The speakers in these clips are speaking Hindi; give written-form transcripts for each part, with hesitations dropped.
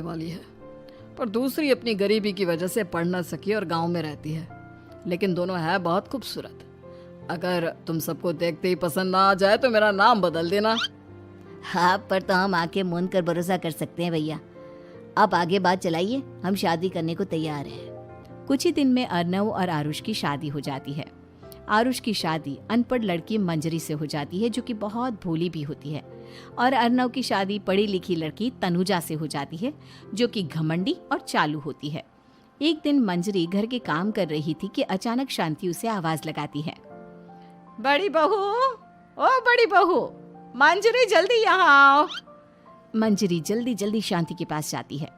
वाली है, पर दूसरी अपनी गरीबी की वजह से पढ़ न सकी और गांव में रहती है। लेकिन दोनों है बहुत खूबसूरत। अगर तुम सबको देखते ही पसंद ना आ जाए तो मेरा नाम बदल देना। हाँ, पर तो हम आंखें मूंद कर भरोसा कर सकते हैं भैया। आप आगे बात चलाइए, हम शादी करने को तैयार हैं। कुछ ही दिन में अर्नव और आरुष की शादी हो जाती है। आरुष की शादी अनपढ़ लड़की मंजरी से हो जाती है, जो कि बहुत भोली भी होती है। और अर्नव की शादी पढ़ी लिखी लड़की तनुजा से हो जाती है, जो कि घमंडी और चालू होती है। एक दिन मंजरी घर के काम कर रही थी कि अचानक शांति उसे आवाज लगाती है। बड़ी बहू, ओ बड़ी बहू, मंजरी जल्दी यहाँ आओ। मंजरी जल्दी जल्दी शांति के पास जाती है।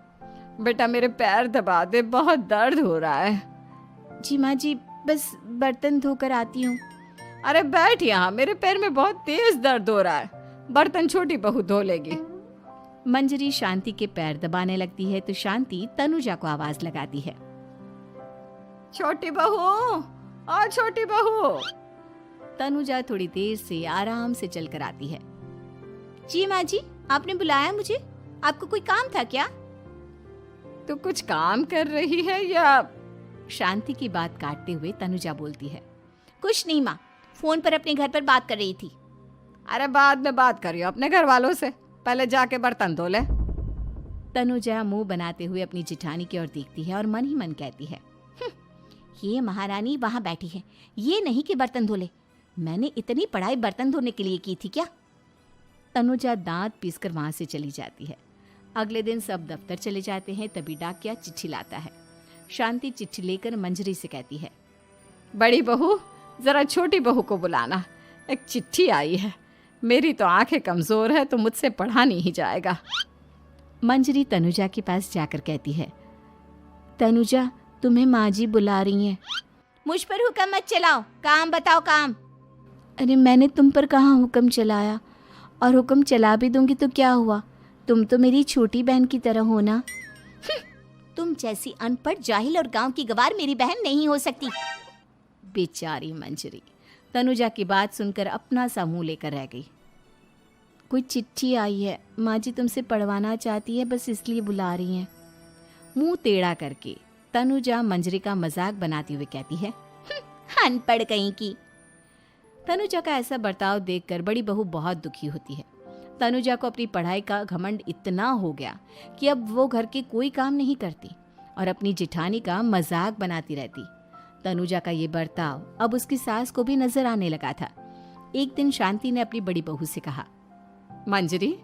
बेटा मेरे पैर दबा दे, बहुत दर्द हो रहा है। जी माँ जी, बस बर्तन धोकर आती हूँ। अरे बैठ यहाँ, मेरे पैर में बहुत तेज दर्द हो रहा है। बर्तन छोटी बहू धो लेगी। मंजरी शांति के पैर दबाने लगती है तो शांति तनुजा को आवाज लगाती है। छोटी बहू, ओ छोटी बहू। तनुजा थोड़ी देर से आराम से चलकर आती है। जी माँ जी, आपने बुलाया मुझे? आपको कोई काम था क्या? तू कुछ काम कर रही है या? शांति की बात काटते हुए तनुजा बोलती है। कुछ नहीं माँ, फोन पर अपने घर पर बात कर रही थी। अरे बाद में बात करियो अपने घर वालों से, पहले जाके बर्तन धो ले। तनुजा मुंह बनाते हुए अपनी जिठानी की ओर देखती है और मन ही मन कहती है, ये महारानी वहाँ बैठी है, ये नहीं कि बर्तन धो ले। मैंने इतनी पढ़ाई बर्तन धोने के लिए की थी क्या? तनुजा दांत पीसकर वहां से चली जाती है। अगले दिन सब दफ्तर चले जाते हैं, तभी डाकिया चिट्ठी लाता है। शांति चिट्ठी लेकर मंजरी से कहती है, बड़ी बहू जरा छोटी बहू को बुलाना, एक चिट्ठी आई है। मेरी तो आंखें कमजोर है तो मुझसे पढ़ा नहीं जाएगा। मंजरी तनुजा के पास जाकर कहती है, तनुजा तुम्हें माँ जी बुला रही हैं। मुझ पर हुक्म मत चलाओ, काम बताओ काम। अरे मैंने तुम पर कहाँ हुक्म चलाया, और हुक्म चला भी दूंगी तो क्या हुआ, तुम तो मेरी छोटी बहन की तरह हो ना। तुम जैसी अनपढ़ जाहिल और गांव की गवार मेरी बहन नहीं हो सकती। बेचारी मंजरी तनुजा की बात सुनकर अपना सा मुंह लेकर रह गई। कोई चिट्ठी आई है, माँ जी तुमसे पढ़वाना चाहती है, बस इसलिए बुला रही हैं। मुंह टेढ़ा करके तनुजा मंजरी का मजाक बनाती हुए कहती है, अनपढ़ कहीं की। तनुजा का ऐसा बर्ताव देखकर बड़ी बहू बहुत दुखी होती है। तनुजा को अपनी पढ़ाई का घमंड इतना हो गया कि अब वो घर के कोई काम नहीं करती और अपनी जिठानी का मजाक बनाती रहती। तनुजा का ये बर्ताव अब उसकी सास को भी नजर आने लगा था। एक दिन शांति ने अपनी बड़ी बहू से कहा, मंजरी,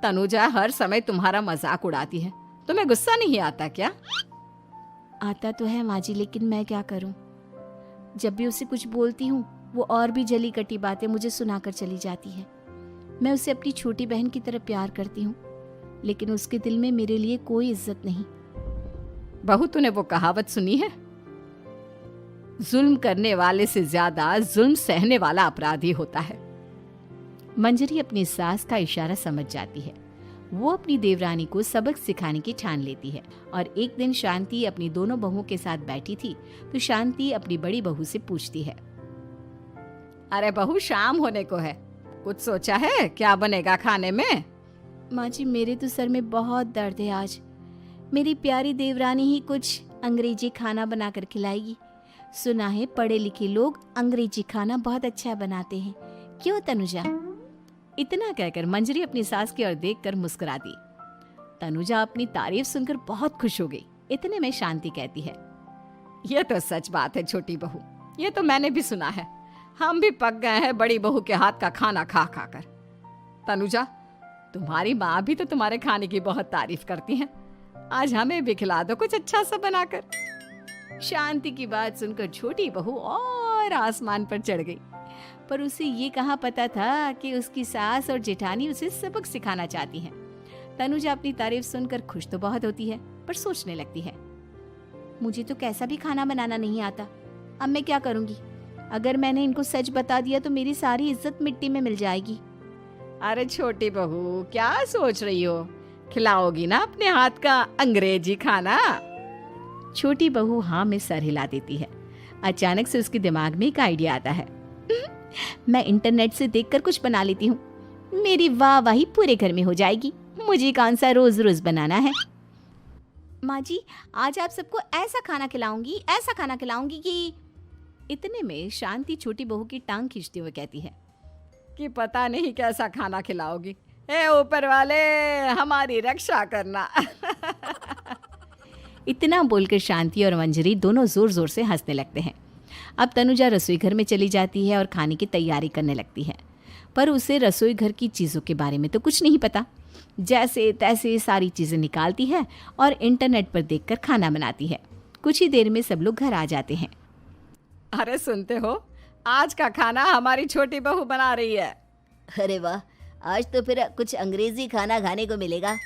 तनुजा हर समय तुम्हारा मजाक उड़ाती है, तुम्हें गुस्सा नहीं आता क्या? आता तो है माँ जी, लेकिन मैं क्या करूं? जब भी उसे कुछ बोलती हूँ वो और भी जली कटी बातें मुझे सुनाकर चली जाती है। मैं उसे अपनी छोटी बहन की तरह प्यार करती हूँ, लेकिन उसके दिल में मेरे लिए कोई इज्जत नहीं। बहू तूने वो कहावत सुनी है, जुल्म करने वाले से ज्यादा जुल्म सहने वाला अपराधी होता है। मंजरी अपनी सास का इशारा समझ जाती है। वो अपनी देवरानी को सबक सिखाने की ठान लेती है और एक दिन शांति अपनी दोनों बहुओं के साथ बैठी थी तो शांति अपनी बड़ी बहू से पूछती है, अरे बहू शाम होने को है, कुछ सोचा है क्या बनेगा खाने में? माँ जी मेरे तो सर में बहुत दर्द है आज। मेरी प्यारी देवरानी ही कुछ अंग्रेजी खाना बनाकर खिलाएगी। सुना है पढ़े लिखे लोग अंग्रेजी खाना बहुत अच्छा बनाते हैं, क्यों तनुजा? इतना कहकर मंजरी अपनी सास की ओर देखकर मुस्कुरा दी। तनुजा अपनी तारीफ सुनकर बहुत खुश हो गई। इतने में शांति कहती है, ये तो सच बात है छोटी बहू, ये तो मैंने भी सुना है। हम भी पक गए हैं बड़ी बहू के हाथ का खाना खा खा कर। तनुजा, तुम्हारी माँ भी तो तुम्हारे खाने की बहुत तारीफ करती हैं। आज हमें भी खिला दो कुछ अच्छा सा बनाकर। शांति की बात सुनकर छोटी बहू और आसमान पर चढ़ गई, पर उसे ये कहाँ पता था कि उसकी सास और जेठानी उसे सबक सिखाना चाहती हैं। तनुजा अपनी तारीफ सुनकर खुश तो बहुत होती है, पर सोचने लगती है, मुझे तो कैसा भी खाना बनाना नहीं आता, अब मैं क्या करूंगी? अगर मैंने इनको सच बता दिया तो मेरी सारी इज्जत मिट्टी में मिल जाएगी। अरे छोटी बहू क्या सोच रही हो, खिलाओगी ना अपने हाथ का अंग्रेजी खाना? छोटी बहू हाँ में सर हिला देती है। अचानक से उसके दिमाग में एक आइडिया आता है, मैं इंटरनेट से देखकर कुछ बना लेती हूँ, मेरी वाहवाही पूरे घर में हो जाएगी। मुझे कौन सा रोज रोज बनाना है। माँ जी, आज आप सबको ऐसा खाना खिलाऊंगी कि। इतने में शांति छोटी बहू की टांग खींचते हुए कहती है कि पता नहीं कैसा खाना खिलाओगी। ए ऊपर वाले, हमारी रक्षा करना। इतना बोलकर शांति और मंजरी दोनों जोर जोर से हंसने लगते हैं। अब तनुजा रसोई घर में चली जाती है और खाने की तैयारी करने लगती है, पर उसे रसोई घर की चीज़ों के बारे में तो कुछ नहीं पता। जैसे तैसे सारी चीज़ें निकालती है और इंटरनेट पर देखकर खाना बनाती है। कुछ ही देर में सब लोग घर आ जाते हैं। अरे सुनते हो, आज का खाना हमारी छोटी बहू बना रही है। अरे वाह, आज तो फिर कुछ अंग्रेजी खाना खाने को मिलेगा।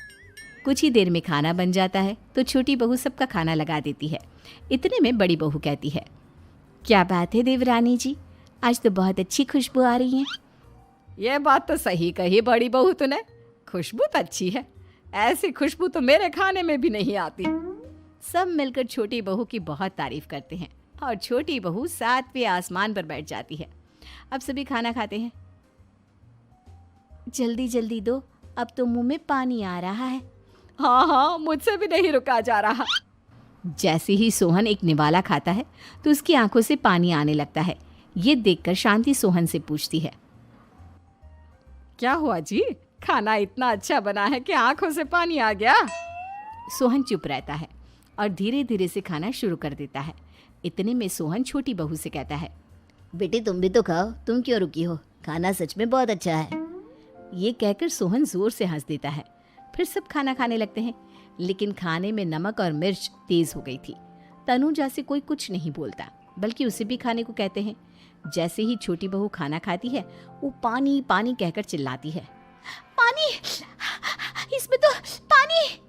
कुछ ही देर में खाना बन जाता है तो छोटी बहू सबका खाना लगा देती है। इतने में बड़ी बहू कहती है, क्या बात है देवरानी जी, आज तो बहुत अच्छी खुशबू आ रही है। ये बात तो सही कही बड़ी बहू तूने, खुशबू तो अच्छी है। ऐसी खुशबू तो मेरे खाने में भी नहीं आती। सब मिलकर छोटी बहू की बहुत तारीफ करते हैं और छोटी बहू 7वें आसमान पर बैठ जाती है। अब सभी खाना खाते हैं। जल्दी जल्दी दो, अब तो मुंह में पानी आ रहा है। हाँ हाँ, मुझसे भी नहीं रुका जा रहा। जैसे ही सोहन एक निवाला खाता है तो उसकी आंखों से पानी आने लगता है। ये देखकर शांति सोहन से पूछती है, क्या हुआ जी, खाना इतना अच्छा बना है कि आंखों से पानी आ गया? सोहन चुप रहता है और धीरे धीरे से खाना शुरू कर देता है। इतने में सोहन छोटी बहू से कहता है, बेटी तुम भी तो खाओ, तुम क्यों रुकी हो? खाना सच में बहुत अच्छा है। ये कहकर सोहन जोर से हंस देता है। फिर सब खाना खाने लगते हैं, लेकिन खाने में नमक और मिर्च तेज हो गई थी। तनुजा से कोई कुछ नहीं बोलता, बल्कि उसे भी खाने को कहते हैं। जैसे ही छोटी बहू खाना खाती है, वो पानी पानी कहकर चिल्लाती है, पानी, इसमें तो पानी।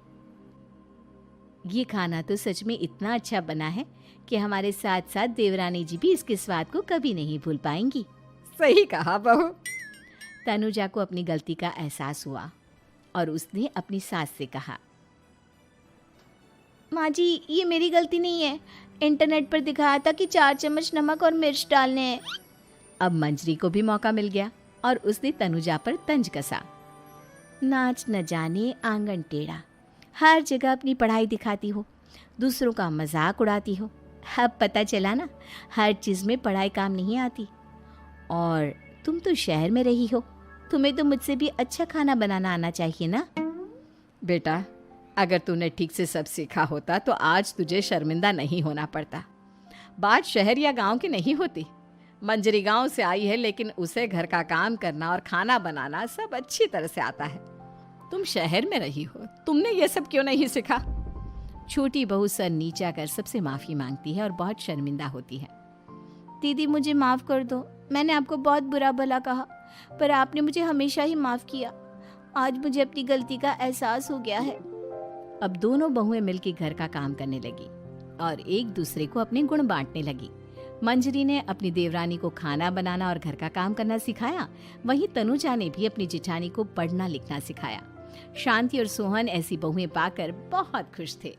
ये खाना तो सच में इतना अच्छा बना है कि हमारे साथ साथ देवरानी जी भी इसके स्वाद को कभी नहीं भूल पाएंगी। सही कहा बहू। तनुजा को अपनी गलती का एहसास हुआ और उसने अपनी सास से कहा, माँ जी, ये मेरी गलती नहीं है। इंटरनेट पर दिखाया था कि 4 चम्मच नमक और मिर्च डालने हैं। अब मंजरी को भी मौका मिल गया और उसने तनुजा पर तंज कसा। नाच न जाने आंगन टेढ़ा, हर जगह अपनी पढ़ाई दिखाती हो, दूसरों का मजाक उड़ाती हो। अब पता चला ना, हर चीज़ में पढ़ाई काम नहीं आती। और तुम तो शहर में रही हो, तुम्हें तो मुझसे भी अच्छा खाना बनाना आना चाहिए ना। बेटा, अगर तूने ठीक से सब सीखा होता तो आज तुझे शर्मिंदा नहीं होना पड़ता। बात शहर या गांव की नहीं होती। मंजरी गांव से आई है, लेकिन उसे घर का काम करना और खाना बनाना सब अच्छी तरह से आता है। तुम शहर में रही हो, तुमने ये सब क्यों नहीं सीखा? छोटी बहू सर नीचा कर सबसे माफ़ी मांगती है और बहुत शर्मिंदा होती है। दीदी, मुझे माफ़ कर दो, मैंने आपको बहुत बुरा भला कहा, पर आपने मुझे हमेशा ही माफ़ किया। आज मुझे अपनी गलती का एहसास हो गया है। अब दोनों बहुएं मिलकर घर का काम करने लगी और एक दूसरे को अपने गुण बांटने लगी। मंजरी ने अपनी देवरानी को खाना बनाना और घर का काम करना सिखाया, वहीं तनुजा ने भी अपनी जेठानी को पढ़ना लिखना सिखाया। शांति और सोहन ऐसी बहुएं पाकर बहुत खुश थे।